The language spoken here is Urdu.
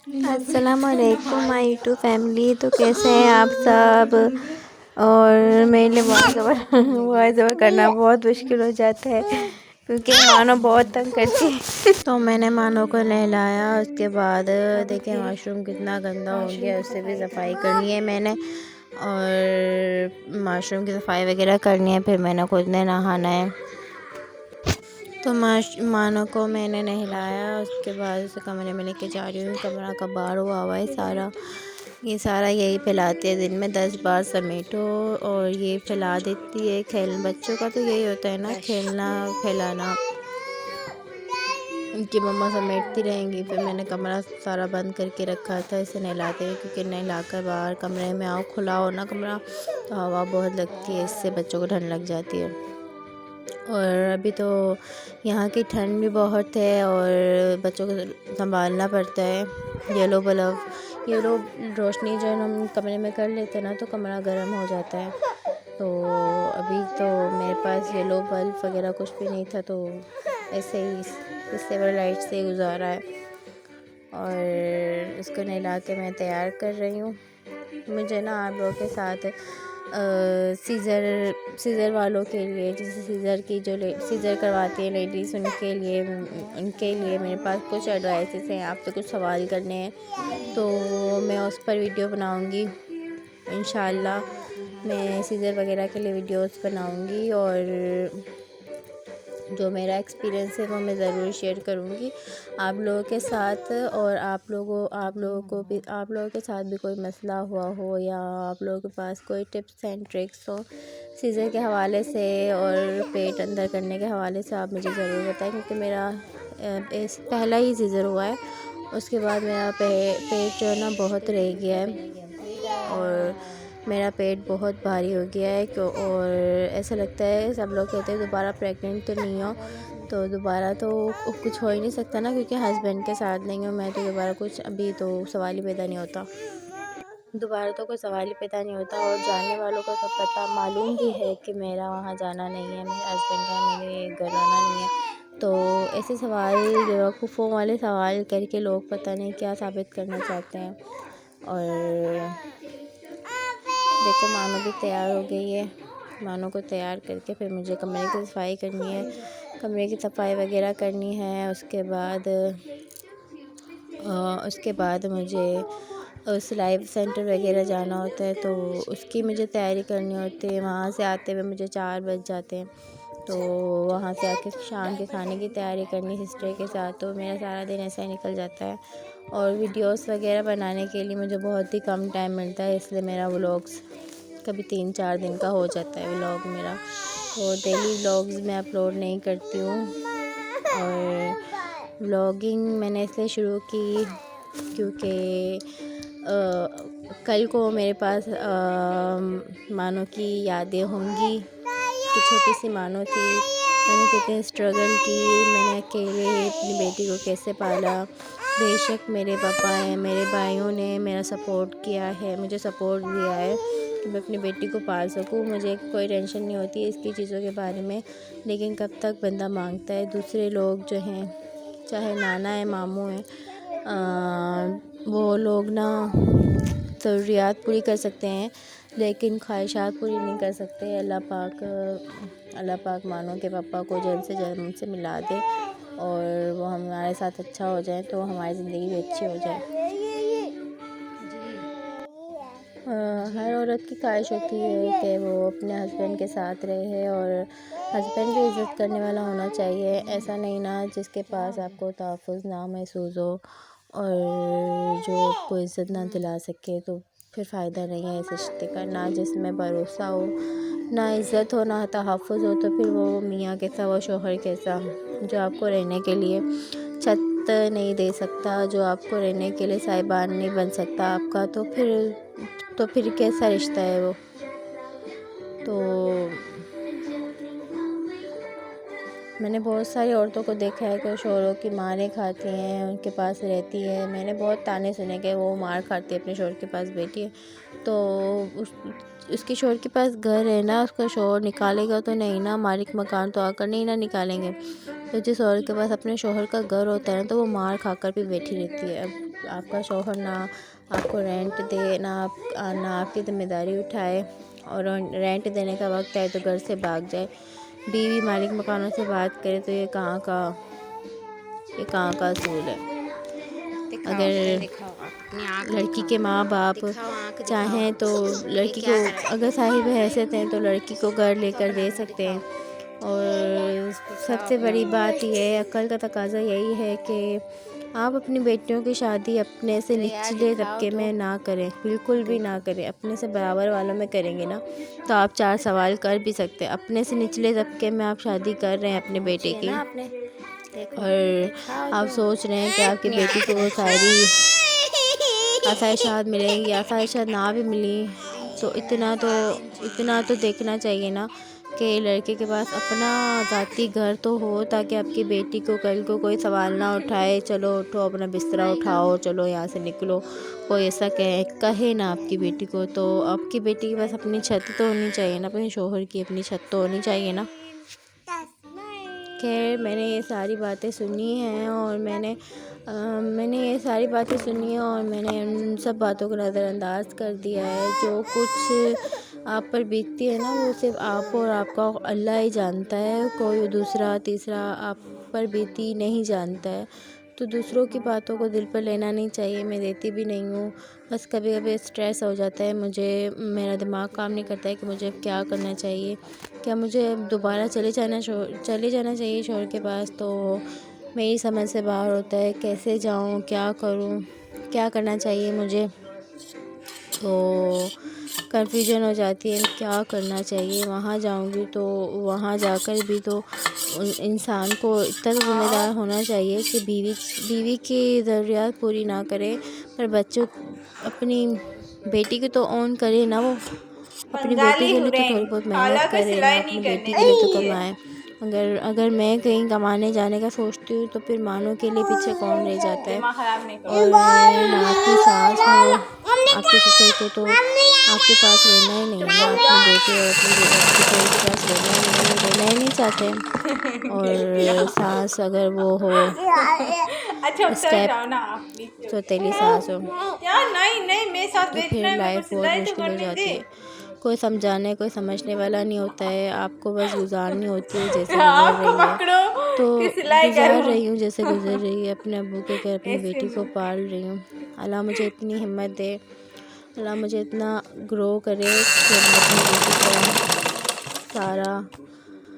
السلام علیکم مائی یوٹیوب فیملی، تو کیسے ہیں آپ سب؟ اور میرے لیے وائس اوور کرنا بہت مشکل ہو جاتا ہے کیونکہ مانو بہت تنگ کرتی ہے۔ تو میں نے مانو کو نہلایا، اس کے بعد دیکھیں واش روم کتنا گندا ہو گیا، اس سے بھی صفائی کرنی ہے میں نے، اور واش روم کی صفائی وغیرہ کرنی ہے، پھر میں نے خود نے نہانا ہے۔ تو مانو کو میں نے نہلایا، اس کے بعد اسے کمرے میں لے کے جا رہی ہوں۔ کمرہ کباڑ ہوا ہوا ہے سارا، یہ سارا یہی پھیلاتی ہے، دن میں 10 بار سمیٹو اور یہ پھیلا دیتی ہے۔ بچوں کا تو یہی ہوتا ہے نا، کھیلنا پھیلانا، ان کی مما سمیٹتی رہیں گی۔ پھر میں نے کمرہ سارا بند کر کے رکھا تھا اسے نہلاتے ہوئے، کیونکہ نہلا کر باہر کمرے میں آؤ، کھلا ہو نا کمرہ تو ہوا بہت لگتی ہے، اس سے بچوں کو ٹھنڈ لگ جاتی ہے۔ اور ابھی تو یہاں کی ٹھنڈ بھی بہت ہے اور بچوں کو سنبھالنا پڑتا ہے۔ یلو روشنی جو ہم کمرے میں کر لیتے ہیں نا تو کمرہ گرم ہو جاتا ہے، تو ابھی تو میرے پاس یلو بلب وغیرہ کچھ بھی نہیں تھا، تو ایسے ہی سیور لائٹ سے گزارا ہے۔ اور اس کو نہلا کے میں تیار کر رہی ہوں۔ مجھے نا آپ لوگوں کے ساتھ سیزر والوں کے لیے، جیسے سیزر کرواتی ہیں لیڈیز، ان کے لیے میرے پاس کچھ ایڈوائسز ہیں، آپ سے کچھ سوال کرنے ہیں، تو میں اس پر ویڈیو بناؤں گی انشاءاللہ۔ میں سیزر وغیرہ کے لیے ویڈیوز بناؤں گی، اور جو میرا ایکسپیرینس ہے وہ میں ضرور شیئر کروں گی آپ لوگوں کے ساتھ۔ اور آپ لوگوں کے ساتھ بھی کوئی مسئلہ ہوا ہو، یا آپ لوگوں کے پاس کوئی ٹپس اینڈ ٹرکس ہو سیزر کے حوالے سے اور پیٹ اندر کرنے کے حوالے سے، آپ مجھے ضرور بتائیں، کیونکہ میرا پہلا ہی سیزر ہوا ہے۔ اس کے بعد میرا پیٹ جو ہے نا بہت رہ گیا ہے، اور میرا پیٹ بہت بھاری ہو گیا ہے، اور ایسا لگتا ہے، سب لوگ کہتے ہیں دوبارہ پریگننٹ تو نہیں ہو، تو دوبارہ تو کچھ ہو ہی نہیں سکتا نا، کیونکہ ہسبینڈ کے ساتھ نہیں ہوں میں، تو دوبارہ کچھ ابھی تو سوال ہی پیدا نہیں ہوتا، اور جاننے والوں کو سب پتہ معلوم بھی ہے کہ میرا وہاں جانا نہیں ہے، میرے ہسبینڈ کا میرے گھر آنا نہیں ہے، تو ایسے سوال بیوقوفوں والے سوال کر کے لوگ پتہ نہیں کیا ثابت کرنا چاہتے ہیں۔ اور دیکھو مانو بھی تیار ہو گئی ہے، مانو کو تیار کر کے پھر مجھے کمرے کی صفائی کرنی ہے، کمرے کی صفائی وغیرہ کرنی ہے۔ اس کے بعد مجھے سلائی سینٹر وغیرہ جانا ہوتا ہے، تو اس کی مجھے تیاری کرنی ہوتی ہے، وہاں سے آتے ہوئے مجھے 4 بج جاتے ہیں، تو وہاں سے آ کے شام کے کھانے کی تیاری کرنی سسٹر کے ساتھ، تو میرا سارا دن ایسا ہی نکل جاتا ہے۔ اور ویڈیوز وغیرہ بنانے کے لیے مجھے بہت ہی کم ٹائم ملتا ہے، اس لیے میرا ولاگس کبھی 3-4 دن کا ہو جاتا ہے ولاگ میرا، اور ڈیلی ولاگز میں اپلوڈ نہیں کرتی ہوں۔ اور ولاگنگ میں نے اس لیے شروع کی کیونکہ کل کو میرے پاس مانو کی یادیں ہوں گی کہ چھوٹی سی مانو تھی، میں نے کتنے اسٹرگل کی، میں نے اکیلے اپنی بیٹی کو کیسے پالا، بے شک میرے پاپا ہیں، میرے بھائیوں نے میرا سپورٹ کیا ہے، مجھے سپورٹ دیا ہے کہ میں اپنی بیٹی کو پال سکوں، مجھے کوئی ٹینشن نہیں ہوتی ہے اس کی چیزوں کے بارے میں، لیکن کب تک بندہ مانگتا ہے، دوسرے لوگ جو ہیں، چاہے نانا ہے، ماموں ہیں، وہ لوگ نا ضروریات پوری کر سکتے ہیں لیکن خواہشات پوری نہیں کر سکتے۔ اللہ پاک مانو کے پاپا کو جلد سے جلد مجھ سے ملا دے، اور وہ ہمارے ساتھ اچھا ہو جائے، تو ہماری زندگی بھی اچھی ہو جائے۔ ہر عورت کی خواہش ہوتی ہے کہ وہ اپنے ہسبینڈ کے ساتھ رہے، اور ہسبینڈ بھی عزت کرنے والا ہونا چاہیے، ایسا نہیں نا جس کے پاس آپ کو تحفظ نہ محسوس ہو اور جو آپ کو عزت نہ دلا سکے، تو پھر فائدہ نہیں ہے اس رشتے کا، نہ جس میں بھروسہ ہو، نہ عزت ہو، نہ تحفظ ہو، تو پھر وہ میاں کیسا، وہ شوہر کیسا، جو آپ کو رہنے کے لیے چھت نہیں دے سکتا، جو آپ کو رہنے کے لیے سائبان نہیں بن سکتا آپ کا، تو پھر کیسا رشتہ ہے وہ؟ تو میں نے بہت ساری عورتوں کو دیکھا ہے کہ وہ شوہروں کی ماریں کھاتی ہیں، ان کے پاس رہتی ہے، میں نے بہت طعنے سنے کہ وہ مار کھاتی ہے اپنے شوہر کے پاس بیٹھی ہے، تو اس کے شوہر کے پاس گھر ہے نا، اس کا شوہر نکالے گا تو نہیں نا، مالک مکان تو آ کر نہیں نا نکالیں گے. تو جس عورت کے پاس اپنے شوہر کا گھر ہوتا ہے نا تو وہ مار کھا کر بھی بیٹھی رہتی ہے. اب آپ کا شوہر نہ آپ کو رینٹ دے، نہ آپ کی ذمہ داری اٹھائے، اور رینٹ دینے کا وقت آئے تو گھر سے بھاگ جائے. بیوی مالک مکانوں سے بات کرے تو یہ کہاں کا اصول ہے. اگر لڑکی کے ماں باپ چاہیں تو لڑکی کو، اگر صاحب حیثیت ہیں تو لڑکی کو گھر لے کر دے سکتے ہیں. اور سب سے بڑی بات یہ ہے، عقل کا تقاضا یہی ہے کہ آپ اپنی بیٹیوں کی شادی اپنے سے نچلے طبقے میں نہ کریں، بالکل بھی نہ کریں. اپنے سے برابر والوں میں کریں گے نا تو آپ 4 سوال کر بھی سکتے ہیں. اپنے سے نچلے طبقے میں آپ شادی کر رہے ہیں اپنے بیٹے کی، اور آپ سوچ رہے ہیں کہ آپ کی بیٹی کو وہ ساری آسائشات ملیں گی، آسائشات نہ بھی ملی تو اتنا تو دیکھنا چاہیے نا کہ لڑکے کے پاس اپنا ذاتی گھر تو ہو، تاکہ آپ کی بیٹی کو کل کو کوئی سوال نہ اٹھائے، چلو اٹھو اپنا بستر اٹھاؤ چلو یہاں سے نکلو، کوئی ایسا کہے نا آپ کی بیٹی کو. تو آپ کی بیٹی کے پاس اپنی چھت تو ہونی چاہیے نا، اپنے شوہر کی اپنی چھت تو ہونی چاہیے نا. خیر میں نے یہ ساری باتیں سنی ہیں، اور میں نے ان سب باتوں کو نظر انداز کر دیا ہے. جو کچھ آپ پر بیتتی ہے نا وہ صرف آپ اور آپ کا اللہ ہی جانتا ہے، کوئی دوسرا تیسرا آپ پر بیتی نہیں جانتا ہے. تو دوسروں کی باتوں کو دل پر لینا نہیں چاہیے. میں لیتی بھی نہیں ہوں، بس کبھی کبھی اسٹریس ہو جاتا ہے مجھے، میرا دماغ کام نہیں کرتا ہے کہ مجھے کیا کرنا چاہیے. کیا مجھے دوبارہ چلے جانا چاہیے شوہر کے پاس؟ تو میری سمجھ سے باہر ہوتا ہے کیسے جاؤں، کیا کروں، کیا کرنا چاہیے مجھے. تو کنفیوژن ہو جاتی ہے کیا کرنا چاہیے. وہاں جاؤں گی تو وہاں جا کر بھی تو انسان کو اتنا ذمہ دار ہونا چاہیے کہ بیوی کی ضروریات پوری نہ کرے، پر بچوں اپنی بیٹی کی تو اون کرے نا، وہ اپنی بیٹی کے لیے تو تھوڑی بہت محنت کرے نا، اپنی بیٹی کے لیے تو کمائے. اگر میں کہیں کمانے جانے کا سوچتی ہوں تو پھر مانوں کے لیے پیچھے کون رہ جاتا ہے. اور نہ آپ کی ساس ہو، آپ کے سسر کو تو آپ کے پاس رہنا ہی نہیں ہے نا، اپنے بیٹے اور اپنے سسر کے پاس رہنا ہی نہیں چاہتے. اور ساس اگر وہ ہو اسٹیپ سوتیلی ساس ہو تو پھر لائف بہت مشکل ہو جاتی ہے. کوئی سمجھانے کوئی سمجھنے والا نہیں ہوتا ہے، آپ کو بس گزارنی ہوتی ہے جیسے گزر رہی ہے. تو گزار رہی ہوں جیسے گزر رہی ہے، اپنے ابو کے گھر اپنی بیٹی کو پال رہی ہوں. اللہ مجھے اتنی ہمت دے، اللہ مجھے اتنا گرو کرے کہ میں اپنی بیٹی کا سارا